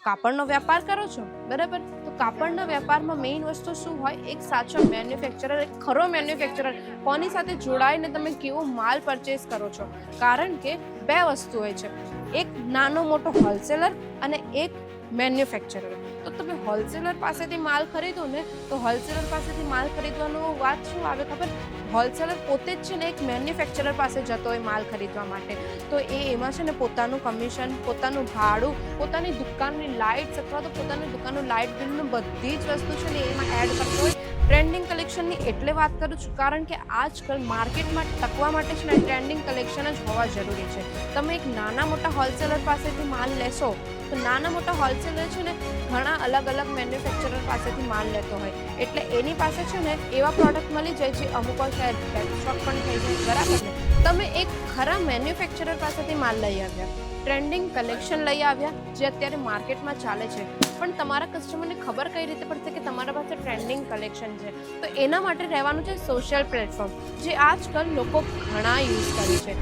કાપડનો વેપાર કરો છો બરાબર, તો કાપડના વેપારમાં મેઇન વસ્તુ શું હોય? એક સાચો મેન્યુફેક્ચરર, એક ખરો મેન્યુફેક્ચરર કોની સાથે જોડાઈને તમે કેવો માલ પરચેસ કરો છો. કારણ કે બે વસ્તુ હોય છે, એક નાનો મોટો હોલસેલર અને એક મેન્યુફેક્ચરર. તો તમે હોલસેલર પાસેથી માલ ખરીદો ને, તો હોલસેલર પાસેથી માલ ખરીદવાનો વાત શું આવે ખબર? હોલસેલર પોતે જ છે ને એક મેન્યુફેક્ચરર પાસે જતો હોય માલ ખરીદવા માટે, તો એમાં છે ને પોતાનું કમિશન, પોતાનું ભાડું, પોતાની દુકાનની લાઇટ્સ અથવા તો પોતાની દુકાનનું લાઇટ બિલનું બધી જ વસ્તુ છે ને એમાં એડ કરતો હોય. ટ્રેન્ડિંગ કલેક્શનની એટલે વાત કરું છું કારણ કે આજકાલ માર્કેટમાં ટકવા માટે છે ને ટ્રેન્ડિંગ કલેક્શન જ હોવા જરૂરી છે. તમે એક નાના મોટા હોલસેલર પાસેથી માલ લેશો તો નાના મોટા હોલસેલર છે ને ઘણા અલગ અલગ મેન્યુફેક્ચરર પાસેથી માલ લેતો હોય, એટલે એની પાસે છે ને એવા પ્રોડક્ટ મળી જાય જે અમુક વાર સ્ટોક પણ થઈ જાય, બરાબર ને? તમે એક ખરા મેન્યુફેક્ચરર પાસેથી માલ લઈ આવ્યા, ટ્રેન્ડિંગ કલેક્શન લઈ આવ્યા જે અત્યારે માર્કેટમાં ચાલે છે, પણ તમારા કસ્ટમરને ખબર કઈ રીતે પડશે કે તમારા પાસે ટ્રેન્ડિંગ કલેક્શન છે? તો એના માટે રહેવાનું છે સોશિયલ પ્લેટફોર્મ, જે આજકાલ લોકો ઘણા યુઝ કરે છે.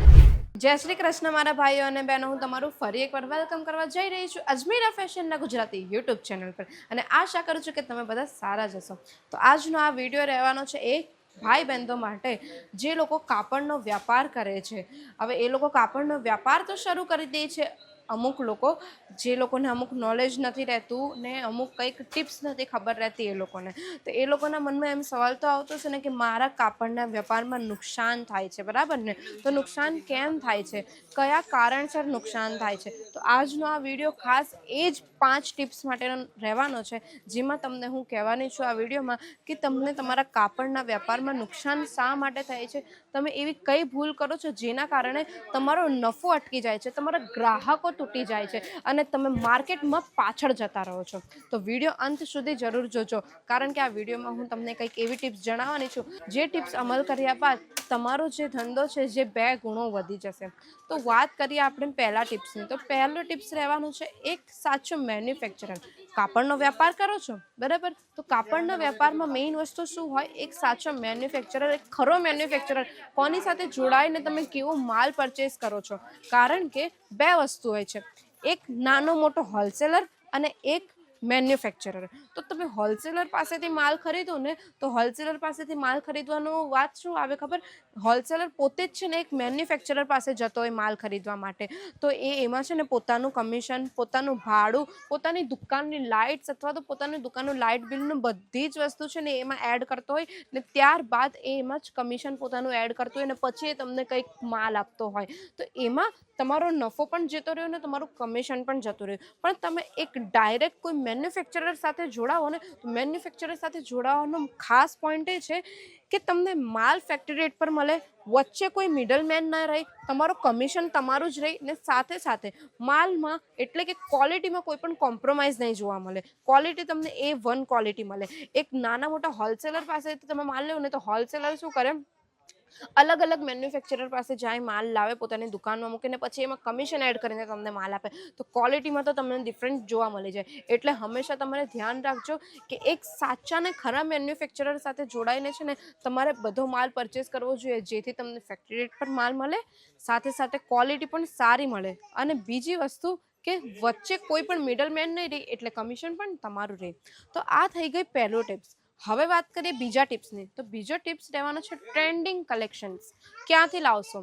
જય શ્રી કૃષ્ણ મારા ભાઈઓ અને બહેનો, હું તમારું ફરી એકવાર વેલકમ કરવા જઈ રહી છું અજમેરા ફેશનના ગુજરાતી યુટ્યુબ ચેનલ પર, અને આશા કરું છું કે તમે બધા સારા જ હશો. તો આજનો આ વિડીયો રહેવાનો છે એક ભાઈ બહેનો માટે જે લોકો કાપડનો વ્યાપાર કરે છે. હવે એ લોકો કાપડનો વ્યાપાર તો શરૂ કરી દે છે, અમુક લોકો જે લોકોને અમુક નોલેજ નથી રહેતું ને અમુક કંઈક ટિપ્સ નથી ખબર રહેતી એ લોકોને, તો એ લોકોના મનમાં એમ સવાલ તો આવતો છે ને કે મારા કાપડના વેપારમાં નુકસાન થાય છે, બરાબર ને? તો નુકસાન કેમ થાય છે, કયા કારણસર નુકસાન થાય છે? તો આજનો આ વિડીયો ખાસ એ જ 5 ટિપ્સ માટેનો રહેવાનો છે, જેમાં તમને હું કહેવાની છું આ વિડીયોમાં કે તમને તમારા કાપડના વેપારમાં નુકસાન શા માટે થાય છે, તમે એવી કઈ ભૂલ કરો છો જેના કારણે તમારો નફો અટકી જાય છે, તમારા ગ્રાહકો તૂટી જાય છે અને તમે માર્કેટમાં પાછળ જતા રહો છો. તો વિડીયો અંત સુધી જરૂર જોજો, કારણ કે આ વિડીયોમાં હું તમને કંઈક એવી ટિપ્સ જણાવવાની છું જે ટિપ્સ અમલ કર્યા બાદ તમારો જે ધંધો છે જે 2 ગુણો વધી જશે. તો વાત કરીએ આપણે પહેલા ટિપ્સની, તો પહેલો ટિપ્સ રહેવાનું છે એક સાચો મેન્યુફેક્ચરર. કાપડનો વેપાર કરો છો બરાબર, તો કાપડના વેપારમાં મેઇન વસ્તુ શું હોય? એક સાચો મેન્યુફેક્ચરર, એક ખરો મેન્યુફેક્ચરર કોની સાથે જોડાઈને તમે કેવો માલ પરચેસ કરો છો. કારણ કે બે વસ્તુ હોય છે, એક નાનો મોટો હોલસેલર અને એક મેન્યુફેક્ચરર. તો તમે હોલસેલર પાસેથી માલ ખરીદો ને, તો હોલસેલર પાસેથી માલ ખરીદવાનો વાત શું આવે ખબર? હોલસેલર પોતે જ છે ને એક મેન્યુફેક્ચરર પાસે જતો હોય માલ ખરીદવા માટે, તો એમાં છે ને પોતાનું કમિશન, પોતાનું ભાડું, પોતાની દુકાનની લાઇટ્સ અથવા તો પોતાની દુકાનનું લાઇટ બિલનું બધી જ વસ્તુ છે ને એમાં એડ કરતો હોય ને ત્યારબાદ એમાં જ કમિશન પોતાનું એડ કરતો હોય ને પછી એ તમને કંઈક માલ આપતો હોય, તો એમાં તમારો નફો પણ જતો રહ્યો ને તમારું કમિશન પણ જતું રહ્યું. પણ તમે એક ડાયરેક્ટ કોઈ મેન્યુફેક્ચરર સાથે જોડાવો ને, તો મેન્યુફેક્ચરર સાથે જોડાવાનો ખાસ પોઈન્ટ એ છે કે તમને માલ ફેક્ટરી રેટ પર મળે, વચ્ચે કોઈ મિડલ મેન ન રહે, તમારું કમિશન તમારું જ રહે ને સાથે સાથે માલમાં એટલે કે ક્વોલિટીમાં કોઈ પણ કોમ્પ્રોમાઇઝ નહીં જોવા મળે. ક્વોલિટી તમને A1 ક્વોલિટી મળે. એક નાના મોટા હોલસેલર પાસેથી તમે માલ લો ને, તો હોલસેલર શું કરે? અલગ અલગ મેન્યુફેક્ચરર પાસે જાય, માલ લાવે, પોતાની દુકાનમાં મૂકીને પછી એમાં કમિશન એડ કરીને તમને માલ આપે, તો ક્વોલિટીમાં તો તમને ડિફરન્ટ જોવા મળી જાય. એટલે હંમેશા તમારે ધ્યાન રાખજો કે એક સાચા ને ખરા મેન્યુફેક્ચરર સાથે જોડાઈને છે ને તમારે બધો માલ પરચેસ કરવો જોઈએ, જેથી તમને ફેક્ટરી રેટ પર માલ મળે, સાથે સાથે ક્વોલિટી પણ સારી મળે, અને બીજી વસ્તુ કે વચ્ચે કોઈ પણ મિડલ મેન નહીં રહે, એટલે કમિશન પણ તમારું રહે. તો આ થઈ ગઈ પહેલો ટિપ્સ. હવે વાત કરીએ બીજા ટિપ્સની, તો બીજો ટિપ્સ રહેવાનો છે ટ્રેન્ડિંગ કલેક્શન્સ. ક્યાંથી લાવશો,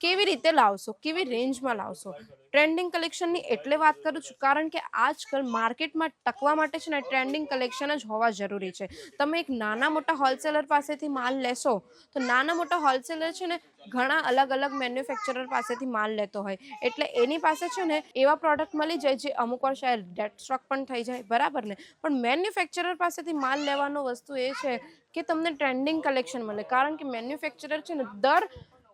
કેવી રીતે લાવશો, કેવી રેન્જમાં લાવશો? ટ્રેન્ડિંગ કલેક્શનની એટલે વાત કરું છું કારણ કે આજકાલ માર્કેટમાં ટકવા માટે છે ને ટ્રેન્ડિંગ કલેક્શન જ હોવા જરૂરી છે. તમે એક નાના મોટા હોલસેલર પાસેથી માલ લેશો, તો નાના મોટા હોલસેલર છે ને ઘણા અલગ અલગ મેન્યુફેક્ચરર પાસેથી માલ લેતો હોય, એટલે એની પાસે છે ને એવા પ્રોડક્ટ મળી જાય જે અમુક વાર શાયદ ડેડ સ્ટોક પણ થઈ જાય, બરાબર ને? પણ મેન્યુફેક્ચરર પાસેથી માલ લેવાનો વસ્તુ એ છે કે તમને ટ્રેન્ડિંગ કલેક્શન મળે, કારણ કે મેન્યુફેક્ચરર છે ને દર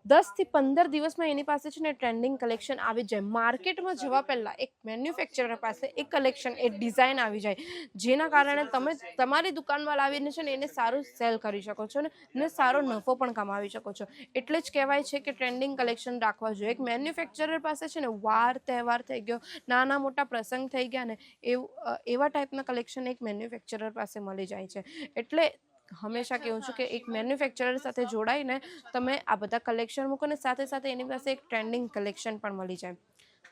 10 થી 15 દિવસમાં એની પાસે છે ને ટ્રેન્ડિંગ કલેક્શન આવી જાય. માર્કેટમાં જવા પહેલાં એક મેન્યુફેક્ચરર પાસે એક કલેક્શન, એક ડિઝાઇન આવી જાય, જેના કારણે તમે તમારી દુકાનમાં લાવીને છે ને એને સારું સેલ કરી શકો છો ને સારો નફો પણ કમાવી શકો છો. એટલે જ કહેવાય છે કે ટ્રેન્ડિંગ કલેક્શન રાખવા જોઈએ. એક મેન્યુફેક્ચરર પાસે છે ને વાર તહેવાર થઈ ગયો, નાના મોટા પ્રસંગ થઈ ગયા ને, એવા ટાઈપના કલેક્શન એક મેન્યુફેક્ચરર પાસે મળી જાય છે. એટલે હંમેશા કહું છું કે એક મેન્યુફેક્ચરર સાથે જોડાઈને તમે આ બધા કલેક્શન મૂકો ને સાથે સાથે એની પાસે એક ટ્રેન્ડિંગ કલેક્શન પણ મળી જાય.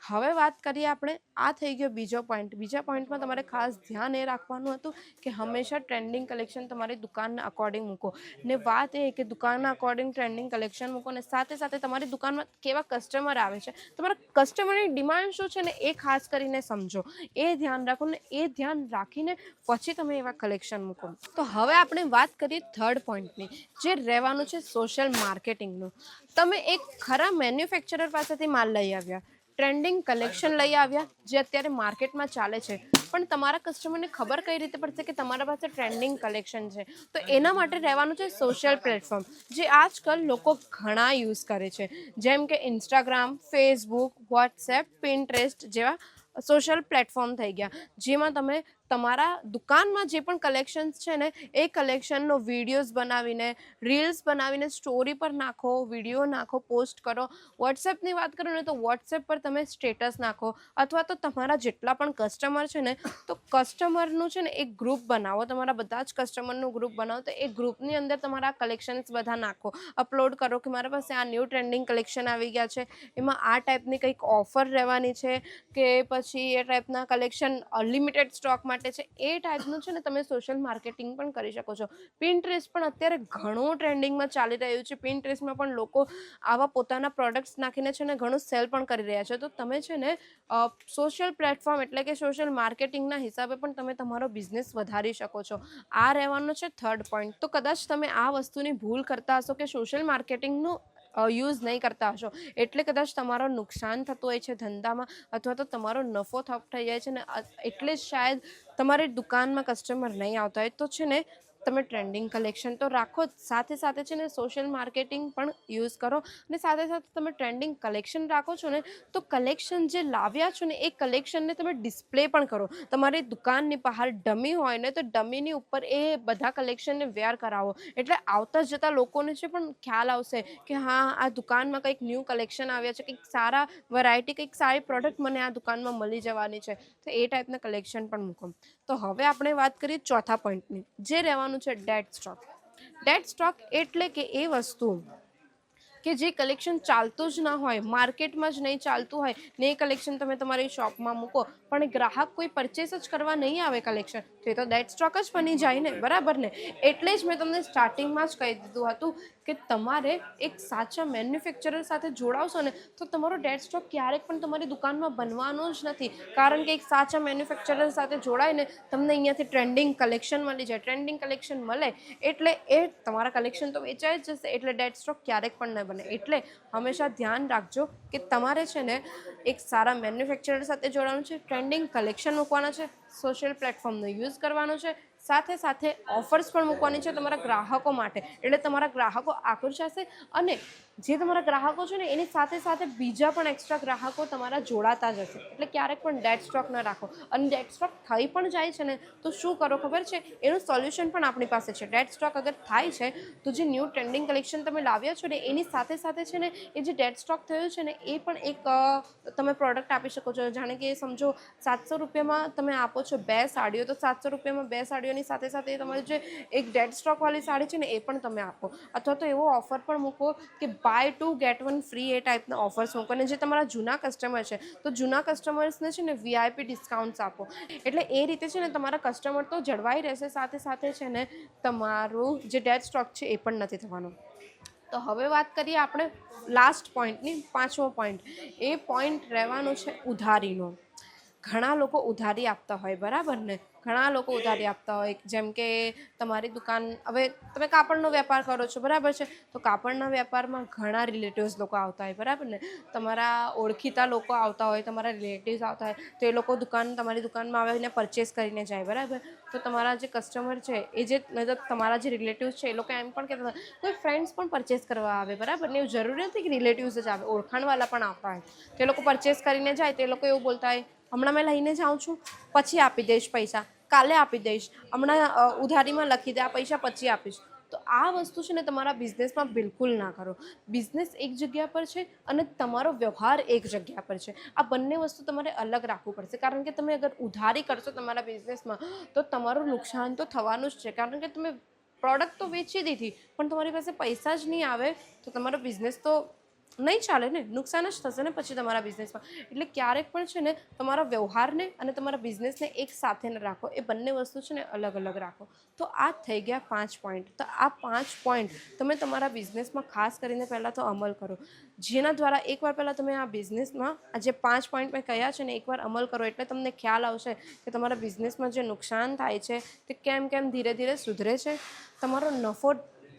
હવે વાત કરીએ આપણે, આ થઈ ગયો બીજો પોઈન્ટ. બીજા પોઈન્ટમાં તમારે ખાસ ધ્યાન એ રાખવાનું હતું કે હંમેશા ટ્રેન્ડિંગ કલેક્શન તમારી દુકાનના અકોર્ડિંગ મૂકો. ને વાત એ કે દુકાનના અકોર્ડિંગ ટ્રેન્ડિંગ કલેક્શન મૂકો ને સાથે સાથે તમારી દુકાનમાં કેવા કસ્ટમર આવે છે, તમારા કસ્ટમરની ડિમાન્ડ શું છે ને એ ખાસ કરીને સમજો, એ ધ્યાન રાખો ને એ ધ્યાન રાખીને પછી તમે એવા કલેક્શન મૂકો. તો હવે આપણે વાત કરીએ થર્ડ પોઈન્ટની, જે રહેવાનું છે સોશિયલ માર્કેટિંગનું. તમે એક ખરા મેન્યુફેક્ચરર પાસેથી માલ લઈ આવ્યા, ટ્રેન્ડિંગ કલેક્શન લઈ આવ્યા જે અત્યારે માર્કેટમાં ચાલે છે, પણ તમારા કસ્ટમરને ખબર કઈ રીતે પડશે કે તમારા પાસે ટ્રેન્ડિંગ કલેક્શન છે? તો એના માટે રહેવાનું છે સોશિયલ પ્લેટફોર્મ, જે આજકાલ લોકો ઘણા યુઝ કરે છે, જેમ કે ઇન્સ્ટાગ્રામ, ફેસબુક, વોટ્સએપ, પિન્ટરેસ્ટ જેવા સોશિયલ પ્લેટફોર્મ થઈ ગયા, જેમાં તમે તમારા દુકાનમાં જે પણ કલેક્શન્સ છે ને એ કલેક્શનનો વિડીયોઝ બનાવીને, રીલ્સ બનાવીને સ્ટોરી પર નાખો, વિડીયો નાખો, પોસ્ટ કરો. વોટ્સએપની વાત કરો ને તો વોટ્સએપ પર તમે સ્ટેટસ નાખો, અથવા તો તમારા જેટલા પણ કસ્ટમર છે ને તો કસ્ટમરનું છે ને એક ગ્રુપ બનાવો, તમારા બધા જ કસ્ટમરનું ગ્રુપ બનાવો, તો એ ગ્રુપની અંદર તમારા કલેક્શન્સ બધા નાખો, અપલોડ કરો કે મારા પાસે આ ન્યૂ ટ્રેન્ડિંગ કલેક્શન આવી ગયા છે, એમાં આ ટાઈપની કંઈક ઓફર રહેવાની છે, કે પછી એ ટાઈપના કલેક્શન લિમિટેડ સ્ટોક માટે છે. એ ટાઈપનું છે ને તમે સોશિયલ માર્કેટિંગ પણ કરી શકો છો. પિન્ટરેસ્ટ પણ અત્યારે ઘણું ટ્રેન્ડિંગમાં ચાલી રહ્યું છે. પિન્ટરેસ્ટમાં પણ લોકો આવા પોતાના પ્રોડક્ટ્સ નાખીને છે ને ઘણું સેલ પણ કરી રહ્યા છે. તો તમે છે ને સોશિયલ પ્લેટફોર્મ એટલે કે સોશિયલ માર્કેટિંગના હિસાબે પણ તમે તમારો બિઝનેસ વધારી શકો છો. આ રહેવાનો છે થર્ડ પોઈન્ટ. તો કદાચ તમે આ વસ્તુની ભૂલ કરતા હશો કે સોશિયલ માર્કેટિંગનું યુઝ નહીં કરતા હશો, એટલે કદાચ તમારો નુકસાન થતું હોય છે ધંધામાં, અથવા તો તમારો નફો થઈ જાય છે ને એટલે જ શાયદ તમારી દુકાનમાં કસ્ટમર નહીં આવતા હોય. તો છે ને તમે ટ્રેન્ડિંગ કલેક્શન તો રાખો જ, સાથે સાથે છે ને સોશિયલ માર્કેટિંગ પણ યુઝ કરો, અને સાથે સાથે તમે ટ્રેન્ડિંગ કલેક્શન રાખો છો ને તો કલેક્શન જે લાવ્યા છો ને એ કલેક્શનને તમે ડિસ્પ્લે પણ કરો. તમારી દુકાનની બહાર ડમી હોય ને તો ડમીની ઉપર એ બધા કલેક્શનને વેર કરાવો, એટલે આવતા જતા લોકોને છે પણ ખ્યાલ આવશે કે હા આ દુકાનમાં કંઈક ન્યૂ કલેક્શન આવ્યા છે, કંઈક સારા વેરાયટી, કંઈક સારી પ્રોડક્ટ મને આ દુકાનમાં મળી જવાની છે. તો એ ટાઈપના કલેક્શન પણ મૂકો. તો હવે આપણે વાત કરીએ ચોથા પોઈન્ટની, જે રહેવાનું છે ડેડ સ્ટોક. ડેડ સ્ટોક એટલે કે એ વસ્તુ કે જે કલેક્શન ચાલતું જ ના હોય, માર્કેટમાં જ નહીં ચાલતું હોય ને એ કલેક્શન તમે તમારી શોપમાં મૂકો, પણ ગ્રાહક કોઈ પરચેસ જ કરવા નહીં આવે કલેક્શન, તો એ તો ડેડ સ્ટોક જ બની જાય ને, બરાબર ને? એટલે જ મેં તમને સ્ટાર્ટિંગમાં જ કહી દીધું હતું કે તમારે એક સાચા મેન્યુફેક્ચરર સાથે જોડાવશો ને તો તમારો ડેડ સ્ટોક ક્યારેક પણ તમારી દુકાનમાં બનવાનો જ નથી, કારણ કે એક સાચા મેન્યુફેક્ચરર સાથે જોડાઈને તમને અહીંયાથી ટ્રેન્ડિંગ કલેક્શન મળી જાય. ટ્રેન્ડિંગ કલેક્શન મળે એટલે એ તમારા કલેક્શન તો વેચાઈ જ જશે, એટલે ડેડ સ્ટોક ક્યારેક પણ ન બને. એટલે હંમેશા ધ્યાન રાખજો કે તમારે છે ને એક સારા મેન્યુફેક્ચરર સાથે જોડાવાનું છે, ટ્રેન્ડિંગ કલેક્શન મૂકવાના છે, સોશિયલ પ્લેટફોર્મનો યુઝ કરવાનો છે, સાથે સાથે ઓફર્સ પણ મૂકવાની છે તમારા ગ્રાહકો માટે, એટલે તમારા ગ્રાહકો આકર્ષાશે, અને જે તમારા ગ્રાહકો છે ને એની સાથે સાથે બીજા પણ એક્સ્ટ્રા ગ્રાહકો તમારા જોડાતા જશે. એટલે ક્યારેક પણ ડેડ સ્ટોક ન રાખો, અને ડેડ સ્ટોક થઈ પણ જાય છે ને તો શું કરો ખબર છે? એનું સોલ્યુશન પણ આપણી પાસે છે. ડેડ સ્ટોક અગર થાય છે તો જે ન્યૂ ટ્રેન્ડિંગ કલેક્શન તમે લાવ્યા છો ને એની સાથે સાથે છે ને એ જે ડેડ સ્ટોક થયું છે ને એ પણ એક તમે પ્રોડક્ટ આપી શકો છો. જાણે કે સમજો 700 રૂપિયામાં તમે આપો છો 2 સાડીઓ, તો 700 રૂપિયામાં 2 સાડીઓની સાથે સાથે તમારી જે એક ડેડ સ્ટોકવાળી સાડી છે ને એ પણ તમે આપો, અથવા તો એવો ઓફર પણ મૂકો કે બાય 2 get 1 ફ્રી, એ ટાઈપના ઓફર્સ મૂકો. અને જે તમારા જૂના કસ્ટમર છે તો જૂના કસ્ટમર્સને છે ને VIP ડિસ્કાઉન્ટ્સ આપો. એટલે એ રીતે છે ને તમારા કસ્ટમર તો જળવાઈ રહેશે, સાથે સાથે છે ને તમારું જે ડેડ સ્ટોક છે એ પણ નથી થવાનો. તો હવે વાત કરીએ આપણે લાસ્ટ પોઈન્ટની, પાંચમો પોઈન્ટ. એ પોઈન્ટ રહેવાનો છે ઉધારીનો. ઘણા લોકો ઉધારી આપતા હોય, બરાબર ને? ઘણા લોકો ઉધારી આપતા હોય, જેમ કે તમારી દુકાન, હવે તમે કાપડનો વેપાર કરો છો, બરાબર છે? તો કાપડના વેપારમાં ઘણા રિલેટિવ્સ લોકો આવતા હોય, બરાબર ને? તમારા ઓળખીતા લોકો આવતા હોય, તમારા રિલેટિવ્સ આવતા હોય, તો એ લોકો તમારી દુકાનમાં આવીને પરચેસ કરીને જાય, બરાબર? તો તમારા જે કસ્ટમર છે એ જે મતલબ તમારા જે રિલેટિવ્સ છે એ લોકો એમ પણ કહેતા હોય, કોઈ ફ્રેન્ડ્સ પણ પરચેસ કરવા આવે, બરાબર ને? એવું જરૂરી નથી કે રિલેટિવ્સ જ આવે, ઓળખાણવાળા પણ આવતા હોય. તો એ લોકો પરચેસ કરીને જાય તો એ લોકો એવું બોલતા હોય, હમણાં મેં લઈને જાઉં છું, પછી આપી દઈશ પૈસા, કાલે આપી દઈશ, હમણાં ઉધારીમાં લખી દે, આ પૈસા પછી આપીશ. તો આ વસ્તુ છે ને તમારા બિઝનેસમાં બિલકુલ ના કરો. બિઝનેસ એક જગ્યા પર છે અને તમારો વ્યવહાર એક જગ્યા પર છે. આ બંને વસ્તુ તમારે અલગ રાખવું પડશે, કારણ કે તમે અગર ઉધારી કરશો તમારા બિઝનેસમાં તો તમારું નુકસાન તો થવાનું જ છે, કારણ કે તમે પ્રોડક્ટ તો વેચી દીધી પણ તમારી પાસે પૈસા જ નહીં આવે તો તમારો બિઝનેસ તો નહીં ચાલે ને, નુકસાન જ થશે ને પછી તમારા બિઝનેસમાં. એટલે ક્યારેક પણ છે ને તમારા વ્યવહારને અને તમારા બિઝનેસને એક સાથે ન રાખો, એ બંને વસ્તુ છે ને અલગ અલગ રાખો. તો આ થઈ ગયા 5 પોઈન્ટ. તો આ 5 પોઈન્ટ તમે તમારા બિઝનેસમાં ખાસ કરીને પહેલાં તો અમલ કરો, જેના દ્વારા એકવાર પહેલાં તમે આ બિઝનેસમાં આ જે 5 પોઈન્ટ મેં કહ્યા છે ને એકવાર અમલ કરો એટલે તમને ખ્યાલ આવશે કે તમારા બિઝનેસમાં જે નુકસાન થાય છે તે કેમ કેમ ધીરે ધીરે સુધરે છે, તમારો નફો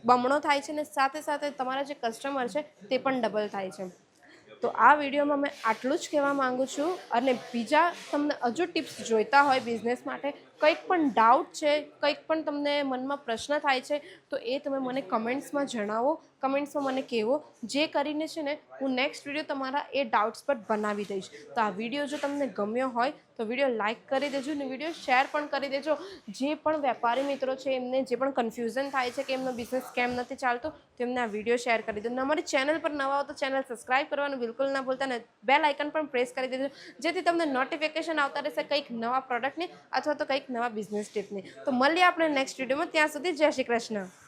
બમણો થાય છે ને સાથે સાથે તમારા જે કસ્ટમર છે તે પણ ડબલ થાય છે. તો આ વિડીયોમાં મેં આટલું જ કહેવા માગું છું. અને બીજા તમને હજુ ટિપ્સ જોઈતા હોય બિઝનેસ માટે, કંઈક પણ ડાઉટ છે, કંઈક પણ તમને મનમાં પ્રશ્ન થાય છે તો એ તમે મને કમેન્ટ્સમાં જણાવો, કમેન્ટ્સમાં મને કહેવો, જે કરીને છે ને હું નેક્સ્ટ વિડીયો તમારા એ ડાઉટ્સ પર બનાવી દઈશ. તો આ વિડીયો જો તમને ગમ્યો હોય તો વિડીયો લાઇક કરી દેજો ને વિડીયો શેર પણ કરી દેજો. જે પણ વેપારી મિત્રો છે એમને જે પણ કન્ફ્યુઝન થાય છે કે એમનો બિઝનેસ કેમ નથી ચાલતો તેમને આ વિડીયો શેર કરી દેજો. અને અમારી ચેનલ પર નવા હો તો ચેનલ સબસ્ક્રાઈબ કરવાનું બિલકુલ ના ભૂલતા ને બેલ આઇકન પણ પ્રેસ કરી દેજો, જેથી તમને નોટિફિકેશન આવતા રહેશે કંઈક નવા પ્રોડક્ટની અથવા તો કંઈક નવા બિઝનેસ ટિપની. તો મળીએ આપણે નેક્સ્ટ વિડીયોમાં. ત્યાં સુધી જય શ્રી કૃષ્ણ.